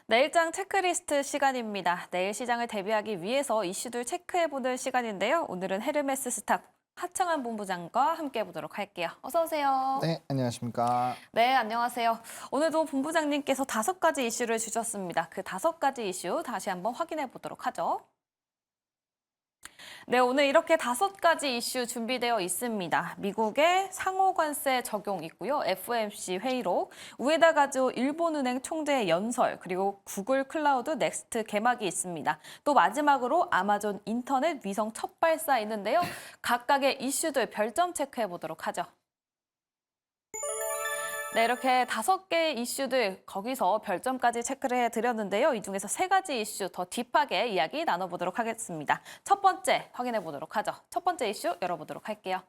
내일장 체크리스트 시간입니다. 내일 시장을 대비하기 위해서 이슈들 체크해보는 시간인데요. 오늘은 헤르메스 스탁 하창한 본부장과 함께 해보도록 할게요. 어서 오세요. 네, 안녕하십니까. 네, 안녕하세요. 오늘도 본부장님께서 5가지 이슈를 주셨습니다. 그 5가지 이슈 다시 한번 확인해 보도록 하죠. 네, 오늘 이렇게 5가지 이슈 준비되어 있습니다. 미국의 상호관세 적용 있고요. FOMC 회의록, 우에다 가즈오 일본은행 총재의 연설, 그리고 구글 클라우드 넥스트 개막이 있습니다. 또 마지막으로 아마존 인터넷 위성 첫 발사 있는데요. 각각의 이슈들 별점 체크해 보도록 하죠. 네, 이렇게 5개의 이슈들 거기서 별점까지 체크를 해드렸는데요. 이 중에서 3가지 이슈 더 딥하게 이야기 나눠보도록 하겠습니다. 첫 번째 확인해 보도록 하죠. 첫 번째 이슈 열어보도록 할게요.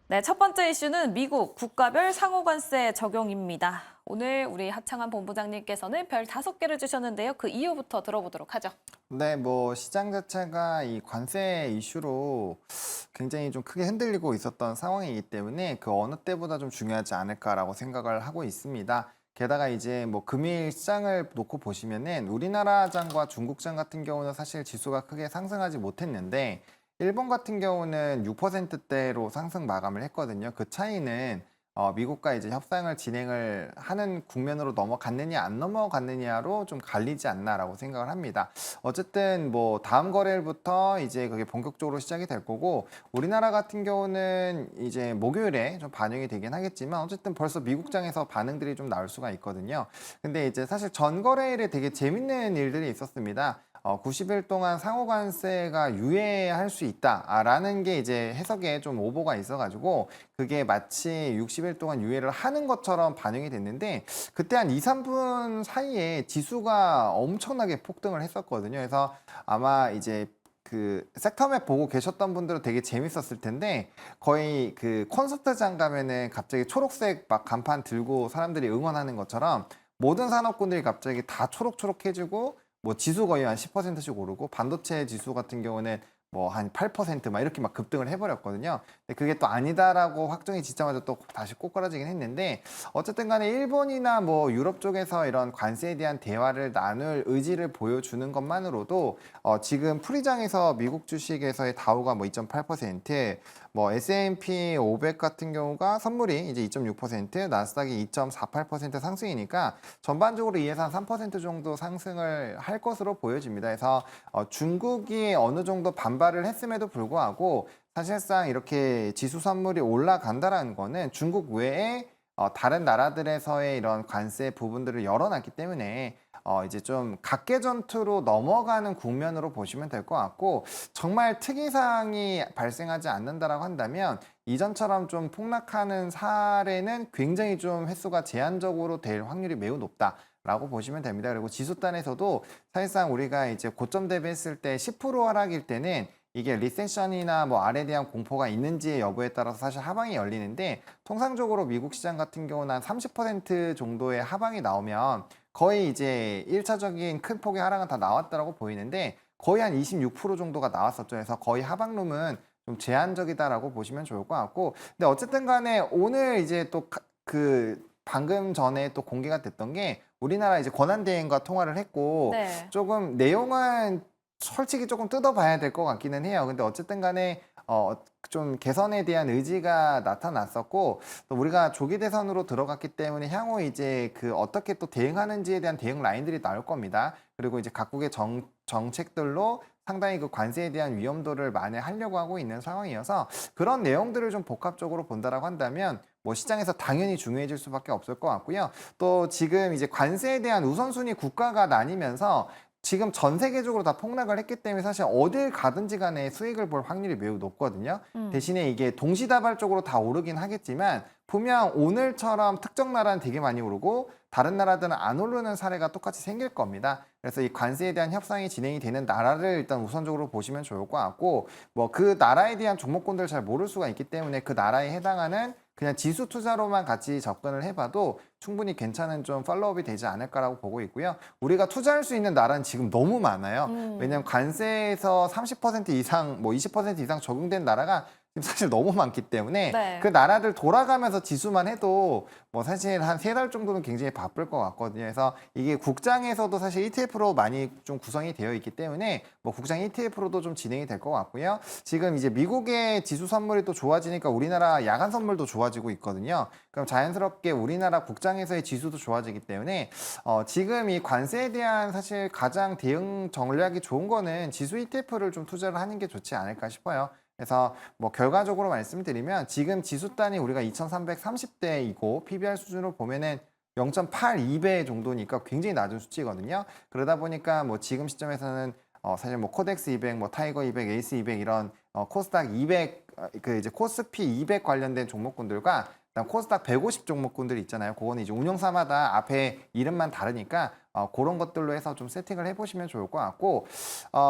네, 첫 번째 이슈는 미국 국가별 상호관세 적용입니다. 오늘 우리 하창한 본부장님께서는 별 5개를 주셨는데요. 그 이유부터 들어보도록 하죠. 네, 시장 자체가 이 관세 이슈로 굉장히 좀 크게 흔들리고 있었던 상황이기 때문에 그 어느 때보다 좀 중요하지 않을까라고 생각을 하고 있습니다. 게다가 이제 금일 시장을 놓고 보시면은 우리나라 장과 중국 장 같은 경우는 사실 지수가 크게 상승하지 못했는데 일본 같은 경우는 6%대로 상승 마감을 했거든요. 그 차이는 미국과 이제 협상을 진행을 하는 국면으로 넘어갔느냐 안 넘어갔느냐로 좀 갈리지 않나라고 생각을 합니다. 어쨌든 다음 거래일부터 이제 그게 본격적으로 시작이 될 거고 우리나라 같은 경우는 이제 목요일에 좀 반영이 되긴 하겠지만 어쨌든 벌써 미국장에서 반응들이 좀 나올 수가 있거든요. 근데 이제 사실 전 거래일에 되게 재밌는 일들이 있었습니다. 90일 동안 상호관세가 유예할 수 있다라는 게 이제 해석에 좀 오보가 있어가지고 그게 마치 60일 동안 유예를 하는 것처럼 반영이 됐는데 그때 한 2, 3분 사이에 지수가 엄청나게 폭등을 했었거든요. 그래서 아마 이제 그 섹터맵 보고 계셨던 분들은 되게 재밌었을 텐데 거의 그 콘서트장 가면은 갑자기 초록색 막 간판 들고 사람들이 응원하는 것처럼 모든 산업군들이 갑자기 다 초록초록해지고 지수 거의 한 10%씩 오르고 반도체 지수 같은 경우는 한 8% 이렇게 막 급등을 해버렸거든요. 근데 그게 또 아니다라고 확정이 짓자마자 또 다시 꼬꾸라지긴 했는데 어쨌든 간에 일본이나 유럽 쪽에서 이런 관세에 대한 대화를 나눌 의지를 보여주는 것만으로도 지금 프리장에서 미국 주식에서의 다우가 2.8%, S&P 500 같은 경우가 선물이 이제 2.6%, 나스닥이 2.48% 상승이니까 전반적으로 이 예산 3% 정도 상승을 할 것으로 보여집니다. 그래서 중국이 어느 정도 반발을 했음에도 불구하고 사실상 이렇게 지수 선물이 올라간다라는 거는 중국 외에 다른 나라들에서의 이런 관세 부분들을 열어놨기 때문에 이제 좀 각계전투로 넘어가는 국면으로 보시면 될 것 같고 정말 특이사항이 발생하지 않는다라고 한다면 이전처럼 좀 폭락하는 사례는 굉장히 좀 횟수가 제한적으로 될 확률이 매우 높다라고 보시면 됩니다. 그리고 지수단에서도 사실상 우리가 이제 고점 대비했을 때 10% 하락일 때는 이게 리세션이나 R에 대한 공포가 있는지의 여부에 따라서 사실 하방이 열리는데 통상적으로 미국 시장 같은 경우는 한 30% 정도의 하방이 나오면 거의 이제 1차적인 큰 폭의 하락은 다 나왔다라고 보이는데 거의 한 26% 정도가 나왔었죠. 그래서 거의 하방룸은 좀 제한적이다라고 보시면 좋을 것 같고 근데 어쨌든 간에 오늘 이제 또 방금 전에 또 공개가 됐던 게 우리나라 이제 권한대행과 통화를 했고 네. 조금 내용은 솔직히 조금 뜯어봐야 될 것 같기는 해요. 근데 어쨌든 간에 좀 개선에 대한 의지가 나타났었고 또 우리가 조기 대선으로 들어갔기 때문에 향후 이제 어떻게 또 대응하는지에 대한 대응 라인들이 나올 겁니다. 그리고 이제 각국의 정책들로 상당히 그 관세에 대한 위험도를 만회하려고 하고 있는 상황이어서 그런 내용들을 좀 복합적으로 본다라고 한다면 시장에서 당연히 중요해질 수밖에 없을 것 같고요. 또 지금 이제 관세에 대한 우선순위 국가가 나뉘면서 지금 전 세계적으로 다 폭락을 했기 때문에 사실 어딜 가든지 간에 수익을 볼 확률이 매우 높거든요. 대신에 이게 동시다발적으로 다 오르긴 하겠지만 분명 오늘처럼 특정 나라는 되게 많이 오르고 다른 나라들은 안 오르는 사례가 똑같이 생길 겁니다. 그래서 이 관세에 대한 협상이 진행이 되는 나라를 일단 우선적으로 보시면 좋을 것 같고 그 나라에 대한 종목군들을 잘 모를 수가 있기 때문에 그 나라에 해당하는 그냥 지수 투자로만 같이 접근을 해봐도 충분히 괜찮은 좀 팔로업이 되지 않을까라고 보고 있고요. 우리가 투자할 수 있는 나라는 지금 너무 많아요. 왜냐하면 관세에서 30% 이상, 20% 이상 적용된 나라가 지금 사실 너무 많기 때문에 네. 그 나라들 돌아가면서 지수만 해도 뭐 사실 한 3달 정도는 굉장히 바쁠 것 같거든요. 그래서 이게 국장에서도 사실 ETF로 많이 좀 구성이 되어 있기 때문에 뭐 국장 ETF로도 좀 진행이 될 것 같고요. 지금 이제 미국의 지수 선물이 또 좋아지니까 우리나라 야간 선물도 좋아지고 있거든요. 그럼 자연스럽게 우리나라 국장에서의 지수도 좋아지기 때문에 지금 이 관세에 대한 사실 가장 대응 전략이 좋은 거는 지수 ETF를 좀 투자를 하는 게 좋지 않을까 싶어요. 그래서 뭐 결과적으로 말씀드리면 지금 지수 단위 우리가 2330대이고 PBR 수준으로 보면은 0.82배 정도니까 굉장히 낮은 수치거든요. 그러다 보니까 뭐 지금 시점에서는 사실 뭐 코덱스 200, 뭐 타이거 200, 에이스 200 이런 코스닥 200 그 이제 코스피 200 관련된 종목군들과 그다음 코스닥 150 종목군들 있잖아요. 그거는 이제 운용사마다 앞에 이름만 다르니까 그런 것들로 해서 좀 세팅을 해보시면 좋을 것 같고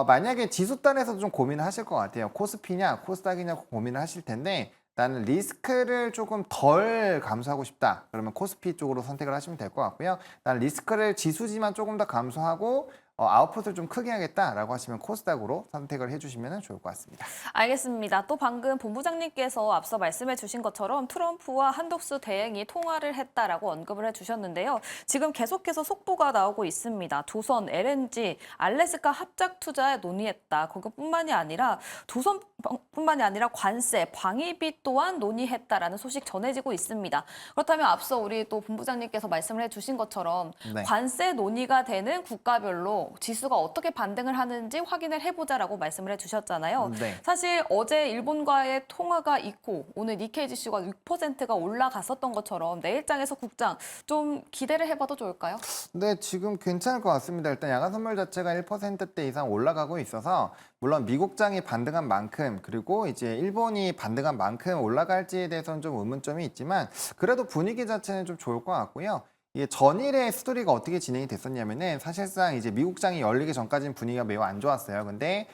만약에 지수단에서도 좀 고민을 하실 것 같아요. 코스피냐 코스닥이냐 고민을 하실 텐데 나는 리스크를 조금 덜 감수하고 싶다. 그러면 코스피 쪽으로 선택을 하시면 될 것 같고요. 나는 리스크를 지수지만 조금 더 감수하고 아웃풋을 좀 크게 하겠다라고 하시면 코스닥으로 선택을 해주시면 좋을 것 같습니다. 알겠습니다. 또 방금 본부장님께서 앞서 말씀해 주신 것처럼 트럼프와 한덕수 대행이 통화를 했다라고 언급을 해주셨는데요. 지금 계속해서 속보가 나오고 있습니다. 조선, LNG, 알래스카 합작 투자에 논의했다. 그것뿐만이 아니라 조선뿐만이 아니라 관세, 방위비 또한 논의했다라는 소식 전해지고 있습니다. 그렇다면 앞서 우리 또 본부장님께서 말씀을 해주신 것처럼 네. 관세 논의가 되는 국가별로 지수가 어떻게 반등을 하는지 확인을 해보자라고 말씀을 해주셨잖아요. 네. 사실 어제 일본과의 통화가 있고 오늘 니케이 지수가 6%가 올라갔었던 것처럼 내일장에서 국장 좀 기대를 해봐도 좋을까요? 네, 지금 괜찮을 것 같습니다. 일단 야간 선물 자체가 1%대 이상 올라가고 있어서 물론 미국장이 반등한 만큼 그리고 이제 일본이 반등한 만큼 올라갈지에 대해서는 좀 의문점이 있지만 그래도 분위기 자체는 좀 좋을 것 같고요. 이게 전일의 스토리가 어떻게 진행이 됐었냐면은 사실상 이제 미국장이 열리기 전까지는 분위기가 매우 안 좋았어요. 근데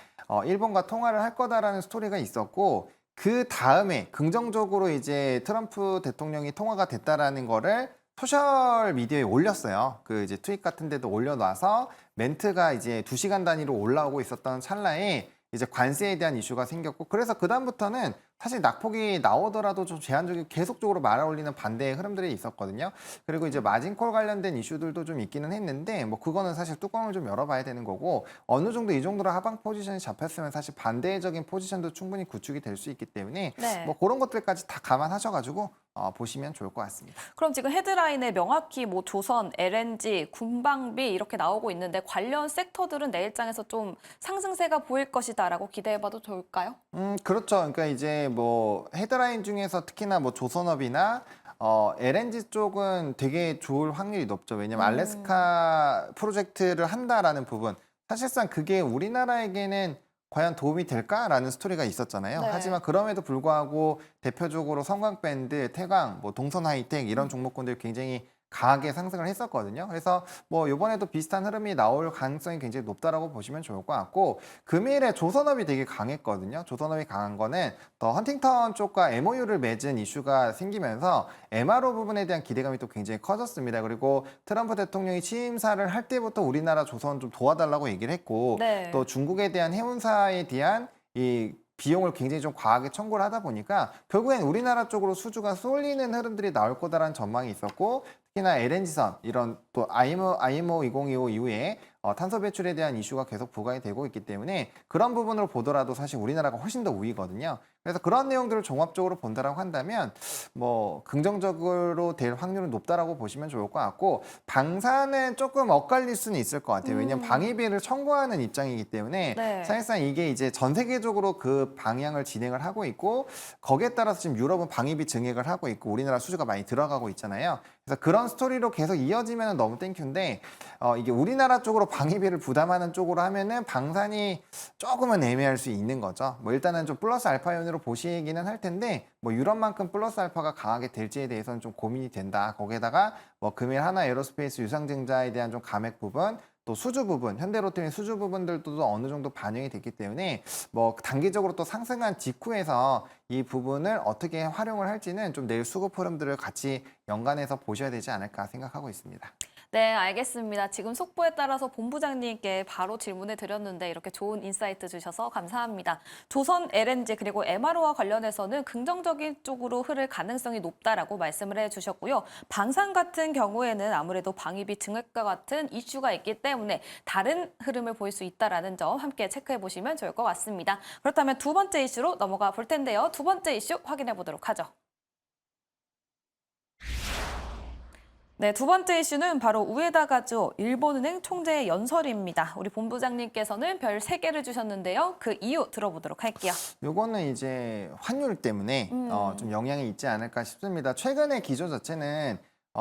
일본과 통화를 할 거다라는 스토리가 있었고 그 다음에 긍정적으로 이제 트럼프 대통령이 통화가 됐다라는 거를 소셜 미디어에 올렸어요. 그 이제 트윗 같은 데도 올려놔서 멘트가 이제 2시간 단위로 올라오고 있었던 찰나에 이제 관세에 대한 이슈가 생겼고 그래서 그다음부터는 사실 낙폭이 나오더라도 좀 제한적이고 계속적으로 말아올리는 반대의 흐름들이 있었거든요. 그리고 이제 마진콜 관련된 이슈들도 좀 있기는 했는데 뭐 그거는 사실 뚜껑을 좀 열어봐야 되는 거고 어느 정도 이 정도로 하방 포지션이 잡혔으면 사실 반대적인 포지션도 충분히 구축이 될 수 있기 때문에 네. 뭐 그런 것들까지 다 감안하셔가지고 보시면 좋을 것 같습니다. 그럼 지금 헤드라인에 명확히 뭐 조선, LNG, 군방비 이렇게 나오고 있는데 관련 섹터들은 내일장에서 좀 상승세가 보일 것이다라고 기대해봐도 좋을까요? 그렇죠. 그러니까 이제 뭐 헤드라인 중에서 특히나 뭐 조선업이나 LNG 쪽은 되게 좋을 확률이 높죠. 왜냐면 알래스카 프로젝트를 한다라는 부분. 사실상 그게 우리나라에게는 과연 도움이 될까라는 스토리가 있었잖아요. 네. 하지만 그럼에도 불구하고 대표적으로 성광밴드, 태광, 뭐 동선하이텍 이런 종목군들이 굉장히 강하게 상승을 했었거든요. 그래서 뭐 이번에도 비슷한 흐름이 나올 가능성이 굉장히 높다라고 보시면 좋을 것 같고 금일에 조선업이 되게 강했거든요. 조선업이 강한 거는 더 헌팅턴 쪽과 MOU를 맺은 이슈가 생기면서 MRO 부분에 대한 기대감이 또 굉장히 커졌습니다. 그리고 트럼프 대통령이 취임사를 할 때부터 우리나라 조선 좀 도와달라고 얘기를 했고 네. 또 중국에 대한 해운사에 대한 이 비용을 굉장히 좀 과하게 청구를 하다 보니까 결국엔 우리나라 쪽으로 수주가 쏠리는 흐름들이 나올 거다라는 전망이 있었고 특히나 LNG선 이런 또 IMO 2025 이후에 탄소 배출에 대한 이슈가 계속 부각이 되고 있기 때문에 그런 부분으로 보더라도 사실 우리나라가 훨씬 더 우위거든요. 그래서 그런 내용들을 종합적으로 본다라고 한다면 뭐 긍정적으로 될 확률은 높다라고 보시면 좋을 것 같고 방사는 조금 엇갈릴 수는 있을 것 같아요. 왜냐하면 방위비를 청구하는 입장이기 때문에 네. 사실상 이게 이제 전 세계적으로 그 방향을 진행을 하고 있고 거기에 따라서 지금 유럽은 방위비 증액을 하고 있고 우리나라 수주가 많이 들어가고 있잖아요. 그래서 그런 스토리로 계속 이어지면 너무 땡큐인데 이게 우리나라 쪽으로 방위비를 부담하는 쪽으로 하면은 방산이 조금은 애매할 수 있는 거죠. 뭐 일단은 좀 플러스 알파 요인으로 보시기는 할 텐데 뭐 유럽만큼 플러스 알파가 강하게 될지에 대해서는 좀 고민이 된다. 거기에다가 뭐 금일 하나 에어로스페이스 유상증자에 대한 좀 감액 부분 또 수주 부분, 현대로템의 수주 부분들도 어느 정도 반영이 됐기 때문에 뭐 단기적으로 또 상승한 직후에서 이 부분을 어떻게 활용을 할지는 좀 내일 수급 흐름들을 같이 연관해서 보셔야 되지 않을까 생각하고 있습니다. 네. 네, 알겠습니다. 지금 속보에 따라서 본부장님께 바로 질문을 드렸는데 이렇게 좋은 인사이트 주셔서 감사합니다. 조선 LNG 그리고 MRO와 관련해서는 긍정적인 쪽으로 흐를 가능성이 높다라고 말씀을 해주셨고요. 방산 같은 경우에는 아무래도 방위비 증액과 같은 이슈가 있기 때문에 다른 흐름을 보일 수 있다라는 점 함께 체크해 보시면 좋을 것 같습니다. 그렇다면 두 번째 이슈로 넘어가 볼 텐데요. 두 번째 이슈 확인해 보도록 하죠. 네, 두 번째 이슈는 바로 우에다 가즈오 일본은행 총재의 연설입니다. 우리 본부장님께서는 별 3개를 주셨는데요. 그 이유 들어보도록 할게요. 요거는 이제 환율 때문에 좀 영향이 있지 않을까 싶습니다. 최근에 기조 자체는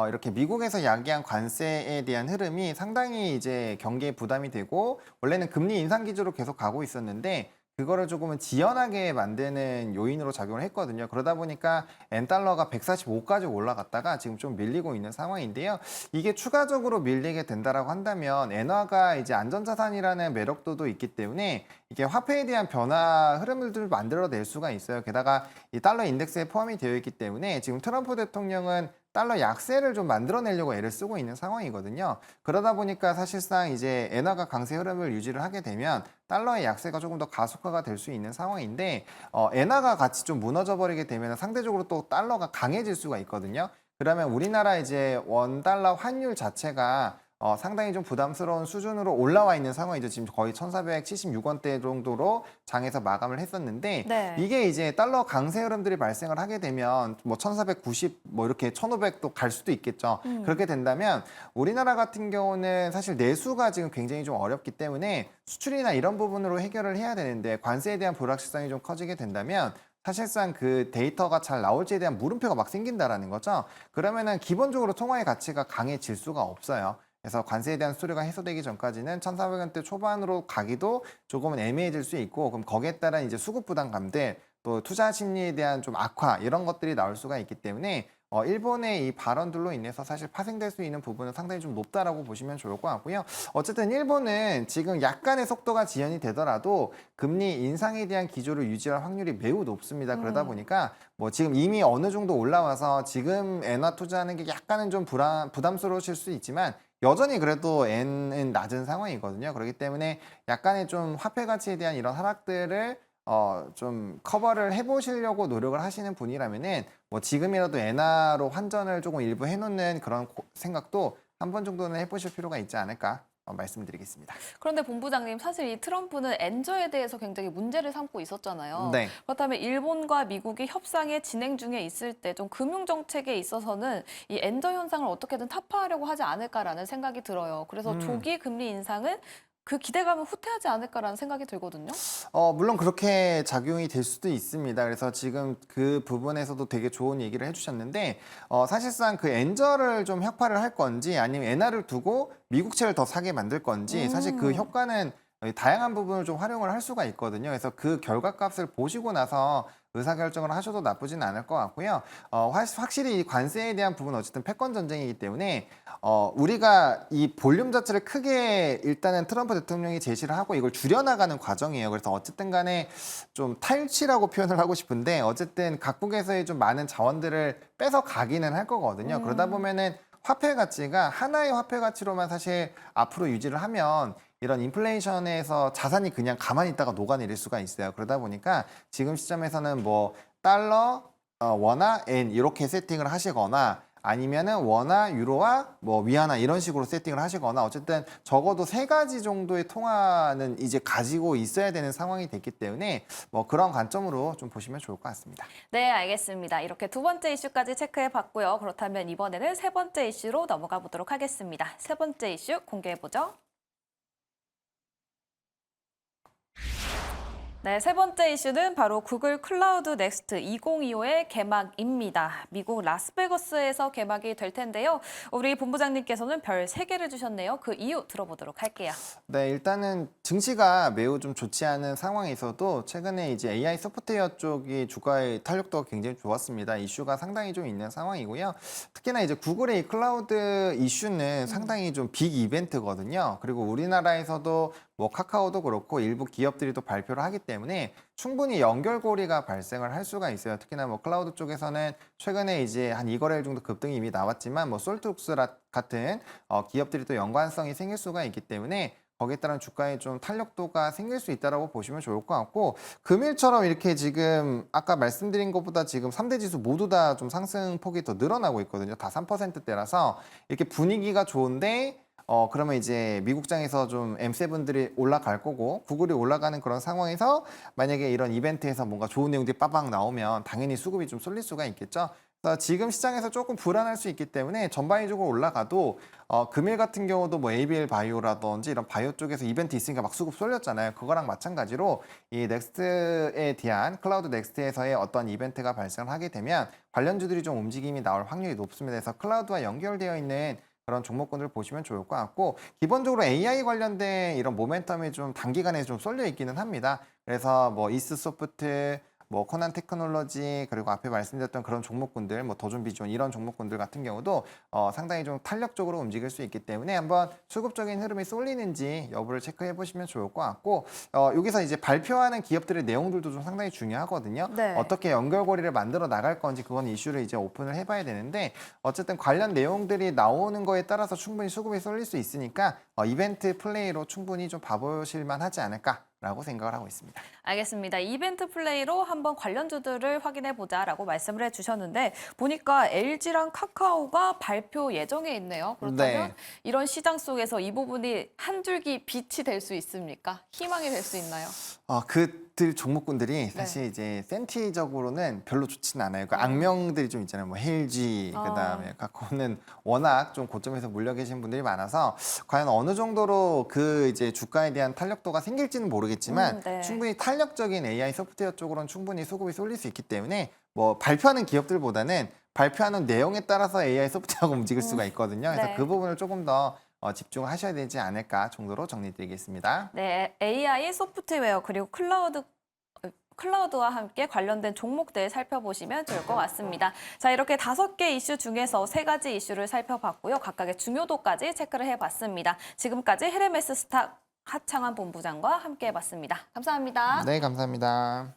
이렇게 미국에서 야기한 관세에 대한 흐름이 상당히 이제 경기에 부담이 되고 원래는 금리 인상 기조로 계속 가고 있었는데 그거를 조금은 지연하게 만드는 요인으로 작용을 했거든요. 그러다 보니까 엔달러가 145까지 올라갔다가 지금 좀 밀리고 있는 상황인데요. 이게 추가적으로 밀리게 된다라고 한다면 엔화가 이제 안전자산이라는 매력도도 있기 때문에 이게 화폐에 대한 변화 흐름들을 만들어낼 수가 있어요. 게다가 이 달러 인덱스에 포함이 되어 있기 때문에 지금 트럼프 대통령은 달러 약세를 좀 만들어내려고 애를 쓰고 있는 상황이거든요. 그러다 보니까 사실상 이제 엔화가 강세 흐름을 유지를 하게 되면 달러의 약세가 조금 더 가속화가 될 수 있는 상황인데 엔화가 같이 좀 무너져 버리게 되면 상대적으로 또 달러가 강해질 수가 있거든요. 그러면 우리나라 이제 원 달러 환율 자체가 상당히 좀 부담스러운 수준으로 올라와 있는 상황이죠. 지금 거의 1,476원대 정도로 장에서 마감을 했었는데 네. 이게 이제 달러 강세 흐름들이 발생을 하게 되면 뭐 1,490 뭐 이렇게 1,500도 갈 수도 있겠죠. 그렇게 된다면 우리나라 같은 경우는 사실 내수가 지금 굉장히 좀 어렵기 때문에 수출이나 이런 부분으로 해결을 해야 되는데 관세에 대한 불확실성이 좀 커지게 된다면 사실상 그 데이터가 잘 나올지에 대한 물음표가 막 생긴다라는 거죠. 그러면은 기본적으로 통화의 가치가 강해질 수가 없어요. 그래서 관세에 대한 수수료가 해소되기 전까지는 1,400원대 초반으로 가기도 조금은 애매해질 수 있고 그럼 거기에 따른 이제 수급 부담감들 또 투자 심리에 대한 좀 악화 이런 것들이 나올 수가 있기 때문에 일본의 이 발언들로 인해서 사실 파생될 수 있는 부분은 상당히 좀 높다라고 보시면 좋을 것 같고요. 어쨌든 일본은 지금 약간의 속도가 지연이 되더라도 금리 인상에 대한 기조를 유지할 확률이 매우 높습니다. 그러다 보니까 뭐 지금 이미 어느 정도 올라와서 지금 엔화 투자하는 게 약간은 좀 부담스러우실 수 있지만 여전히 그래도 엔은 낮은 상황이거든요. 그렇기 때문에 약간의 좀 화폐 가치에 대한 이런 하락들을 좀 커버를 해보시려고 노력을 하시는 분이라면은 뭐 지금이라도 엔화로 환전을 조금 일부 해놓는 그런 생각도 한 번 정도는 해보실 필요가 있지 않을까 말씀드리겠습니다. 그런데 본부장님, 사실 이 트럼프는 엔저에 대해서 굉장히 문제를 삼고 있었잖아요. 네. 그렇다면 일본과 미국이 협상에 진행 중에 있을 때 좀 금융 정책에 있어서는 이 엔저 현상을 어떻게든 타파하려고 하지 않을까라는 생각이 들어요. 그래서 조기 금리 인상은 그 기대감을 후퇴하지 않을까라는 생각이 들거든요. 물론 그렇게 작용이 될 수도 있습니다. 그래서 지금 그 부분에서도 되게 좋은 얘기를 해주셨는데, 사실상 그 엔저를 좀 혁파를 할 건지 아니면 엔화를 두고 미국채를 더 사게 만들 건지 사실 그 효과는 다양한 부분을 좀 활용을 할 수가 있거든요. 그래서 그 결과값을 보시고 나서 의사결정을 하셔도 나쁘진 않을 것 같고요. 확실히 이 관세에 대한 부분은 어쨌든 패권 전쟁이기 때문에 우리가 이 볼륨 자체를 크게 일단은 트럼프 대통령이 제시를 하고 이걸 줄여나가는 과정이에요. 그래서 어쨌든 간에 좀 탈취라고 표현을 하고 싶은데 어쨌든 각국에서의 좀 많은 자원들을 뺏어 가기는 할 거거든요. 그러다 보면은 화폐 가치가 하나의 화폐 가치로만 사실 앞으로 유지를 하면 이런 인플레이션에서 자산이 그냥 가만히 있다가 녹아내릴 수가 있어요. 그러다 보니까 지금 시점에서는 뭐 달러, 원화, 엔 이렇게 세팅을 하시거나 아니면은 원화, 유로와 뭐 위안화 이런 식으로 세팅을 하시거나 어쨌든 적어도 3가지 정도의 통화는 이제 가지고 있어야 되는 상황이 됐기 때문에 뭐 그런 관점으로 좀 보시면 좋을 것 같습니다. 네, 알겠습니다. 이렇게 두 번째 이슈까지 체크해 봤고요. 그렇다면 이번에는 세 번째 이슈로 넘어가 보도록 하겠습니다. 세 번째 이슈 공개해 보죠. 네, 세 번째 이슈는 바로 구글 클라우드 넥스트 2025의 개막입니다. 미국 라스베거스에서 개막이 될 텐데요. 우리 본부장님께서는 별 3개를 주셨네요. 그 이유 들어보도록 할게요. 네, 일단은 증시가 매우 좀 좋지 않은 상황에서도 최근에 이제 AI 소프트웨어 쪽이 주가의 탄력도가 굉장히 좋았습니다. 이슈가 상당히 좀 있는 상황이고요. 특히나 이제 구글의 이 클라우드 이슈는 상당히 좀 빅 이벤트거든요. 그리고 우리나라에서도 뭐 카카오도 그렇고 일부 기업들이 또 발표를 하기 때문에 충분히 연결고리가 발생을 할 수가 있어요. 특히나 뭐 클라우드 쪽에서는 최근에 이제 한 2거래일 정도 급등이 이미 나왔지만 뭐 솔트룩스 같은 기업들이 또 연관성이 생길 수가 있기 때문에 거기에 따른 주가에 좀 탄력도가 생길 수 있다라고 보시면 좋을 것 같고 금일처럼 이렇게 지금 아까 말씀드린 것보다 지금 3대 지수 모두 다 좀 상승폭이 더 늘어나고 있거든요. 다 3%대라서 이렇게 분위기가 좋은데 그러면 이제 미국장에서 좀 M7들이 올라갈 거고 구글이 올라가는 그런 상황에서 만약에 이런 이벤트에서 뭔가 좋은 내용들이 빠방 나오면 당연히 수급이 좀 쏠릴 수가 있겠죠. 그래서 지금 시장에서 조금 불안할 수 있기 때문에 전반적으로 올라가도 금일 같은 경우도 뭐 ABL 바이오라든지 이런 바이오 쪽에서 이벤트 있으니까 막 수급 쏠렸잖아요. 그거랑 마찬가지로 이 넥스트에 대한 클라우드 넥스트에서의 어떤 이벤트가 발생을 하게 되면 관련주들이 좀 움직임이 나올 확률이 높습니다. 그래서 클라우드와 연결되어 있는 그런 종목군들 보시면 좋을 것 같고 기본적으로 AI 관련된 이런 모멘텀이 좀 단기간에 좀 쏠려 있기는 합니다. 그래서 뭐 이스소프트 뭐 코난 테크놀로지 그리고 앞에 말씀드렸던 그런 종목군들 뭐 도준비전 이런 종목군들 같은 경우도 상당히 좀 탄력적으로 움직일 수 있기 때문에 한번 수급적인 흐름이 쏠리는지 여부를 체크해 보시면 좋을 것 같고 여기서 이제 발표하는 기업들의 내용들도 좀 상당히 중요하거든요. 네. 어떻게 연결고리를 만들어 나갈 건지 그건 이슈를 이제 오픈을 해봐야 되는데 어쨌든 관련 내용들이 나오는 거에 따라서 충분히 수급이 쏠릴 수 있으니까 이벤트 플레이로 충분히 좀 봐보실 만하지 않을까라고 생각을 하고 있습니다. 알겠습니다. 이벤트 플레이로 한번 관련주들을 확인해 보자라고 말씀을 해주셨는데 보니까 LG랑 카카오가 발표 예정에 있네요. 그렇다면 네. 이런 시장 속에서 이 부분이 한 줄기 빛이 될 수 있습니까? 희망이 될 수 있나요? 그들 종목군들이 사실 이제 센티적으로는 별로 좋지는 않아요. 그 악명들이 좀 있잖아요. 뭐 헬지, 그다음에 카카오는 워낙 좀 고점에서 물려 계신 분들이 많아서 과연 어느 정도로 그 이제 주가에 대한 탄력도가 생길지는 모르겠지만 네. 충분히 탄력적인 AI 소프트웨어 쪽으로는 충분히 수급이 쏠릴 수 있기 때문에 뭐 발표하는 기업들보다는 발표하는 내용에 따라서 AI 소프트웨어가 움직일 수가 있거든요. 그래서 네. 그 부분을 조금 더 집중을 하셔야 되지 않을까 정도로 정리드리겠습니다. 네, AI 소프트웨어 그리고 클라우드와 함께 관련된 종목들 살펴보시면 좋을 것 같습니다. 자, 이렇게 5개 이슈 중에서 3가지 이슈를 살펴봤고요. 각각의 중요도까지 체크를 해봤습니다. 지금까지 헤르메스 스탁 하창환 본부장과 함께 해봤습니다. 감사합니다. 네, 감사합니다.